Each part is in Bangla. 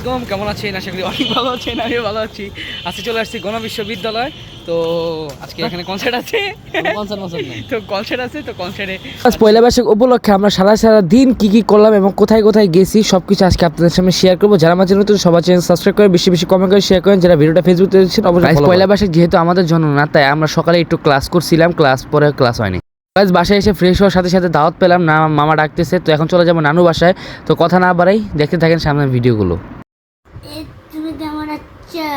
আলাইকুম, কেমন আছেন? আশা করি অনেক ভালো আছেন, আমিও ভালো আছি। আজকে চলে আসছি গণবিশ্ববিদ্যালয়। তো আজকে এখানে কনসার্ট আছে, তো কনসার্ট আছে, তো কনসার্টে আজ পয়লা বৈশাখ উপলক্ষে আমরা সারা দিন কি করলাম এবং কোথায় কোথায় গেছি সবকিছু আজকে আপনাদের সামনে শেয়ার করবো। যারা আমার চ্যানেল নতুন সবার চ্যানেল সাবস্ক্রাইব করে বেশি বেশি কমেন্ট করে শেয়ার করেন। যারা ভিডিওটা ফেসবুকে দেখছেন অবশ্যই পয়লা বৈশাখ যেহেতু আমাদের জন্য না, তাই আমরা সকালে একটু ক্লাস করছিলাম, ক্লাস পরে ক্লাস হয়নি। বাসায় এসে ফ্রেশ হওয়ার সাথে সাথে দাওয়াত পেলাম, না মামা ডাকতেছে, তো এখন চলে যাবো নানু বাসায়। তো কথা না বাড়াই, দেখতে থাকেন সামনের ভিডিওগুলো। তুমি কেমন আচ্ছা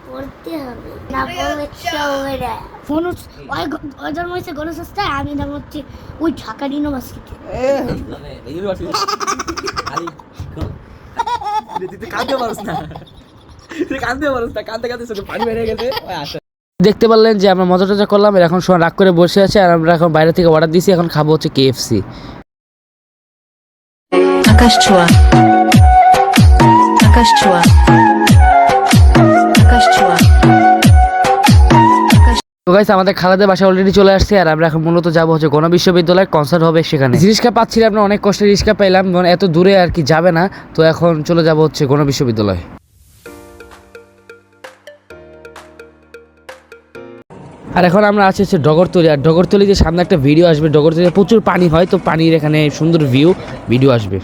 পড়তে হবে না পড়লে চলে ফোন ওই ধর্ম হচ্ছে গণসংস্থায়, আমি ধর্ম হচ্ছে ওই ঢাকা ইউনিভার্সিটি। দেখতে পারলেন যে আমরা মজা টজা করলাম, এখন সময় রাগ করে বসে আছে, আর আমরা এখন বাইরে থেকে অর্ডার দিয়েছি, এখন খাবো হচ্ছে KFC। আকাশ ছোঁয়া, আকাশ ছোঁয়া, আকাশ ছোঁয়া। তো গাইস, আমাদের খালাদের বাসা অলরেডি চলে আসছে, আর আমরা এখন মূলত যাবো হচ্ছে গণবিশ্ববিদ্যালয়, কনসার্ট হবে সেখানে। রিক্সা পাচ্ছিলাম না, অনেক কষ্টে রিক্সা পেলাম, এত দূরে আর কি যাবে না, তো এখন চলে যাবো হচ্ছে গণবিশ্ববিদ্যালয়। আর এখন আমরা আছি হচ্ছে ডগরতলি, আর ডগরতলি যে সামনে একটা ভিডিও আসবে, ডগরতলিতে প্রচুর পানি হয়, তো পানির এখানে সুন্দর ভিডিও আসবে।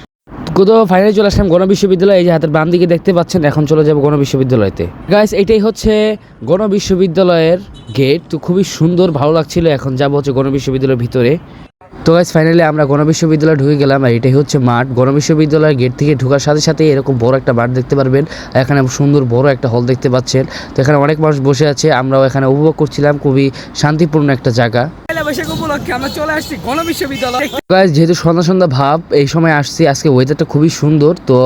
কোথাও ফাইনালি চলে আসলাম গণবিশ্ববিদ্যালয়, এই যে হাতের বাম দিকে দেখতে পাচ্ছেন, এখন চলে যাবো গণবিশ্ববিদ্যালয়তে। গাইস, এটাই হচ্ছে গণবিশ্ববিদ্যালয়ের গেট, তো খুবই সুন্দর, ভালো লাগছিল। এখন যাবো হচ্ছে গণবিশ্ববিদ্যালয়ের ভিতরে। তো গাইস, ফাইনালি আমরা গণবিশ্ববিদ্যালয়ে ঢুকে গেলাম, আর এটাই হচ্ছে মাঠ। গণবিশ্ববিদ্যালয়ের গেট থেকে ঢোকার সাথে সাথে এরকম বড় একটা মাঠ দেখতে পারবেন, এখানে সুন্দর বড় একটা হল দেখতে পাচ্ছেন। তো এখানে অনেক মানুষ বসে আছে, আমরাও এখানে উপভোগ করছিলাম, খুবই শান্তিপূর্ণ একটা জায়গা। পয়লা বৈশাখ উপলক্ষে আমরা চলে আসছি গণবিশ্ববিদ্যালয়। গাইস, যেহেতু সন্ধ্যা সন্ধ্যা ভাব, এই সময় আসছি, আজকে ওয়েদারটা খুবই সুন্দর। তো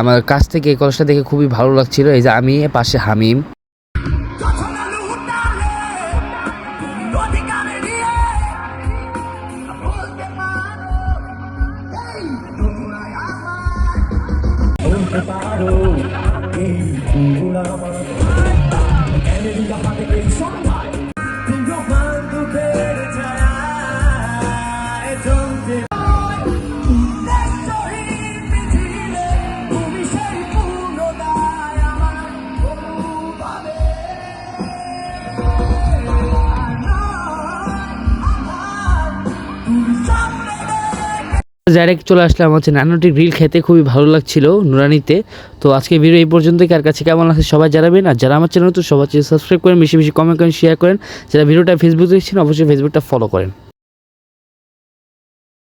আমার কাছ থেকে এই কলেজটা দেখে খুবই ভালো লাগছিল। এই যে আমি, পাশে হামিম। ডাইরেক্ট চলে আসলাম হচ্ছে নানুটি গ্রিল খেতে, খুবই ভালো লাগছিল নুরানিতে। তো আজকে ভিডিও এই পর্যন্তই, কার কাছে কেমন লাগছে সবাই জানাবেন, আর যারা আমার চ্যানেল তো সবাই সাবস্ক্রাইব করেন, বেশি বেশি কমেন্ট করেন, শেয়ার করেন। যারা ভিডিওটা ফেসবুকে দেখছেন অবশ্যই ফেসবুকটা ফলো করেন।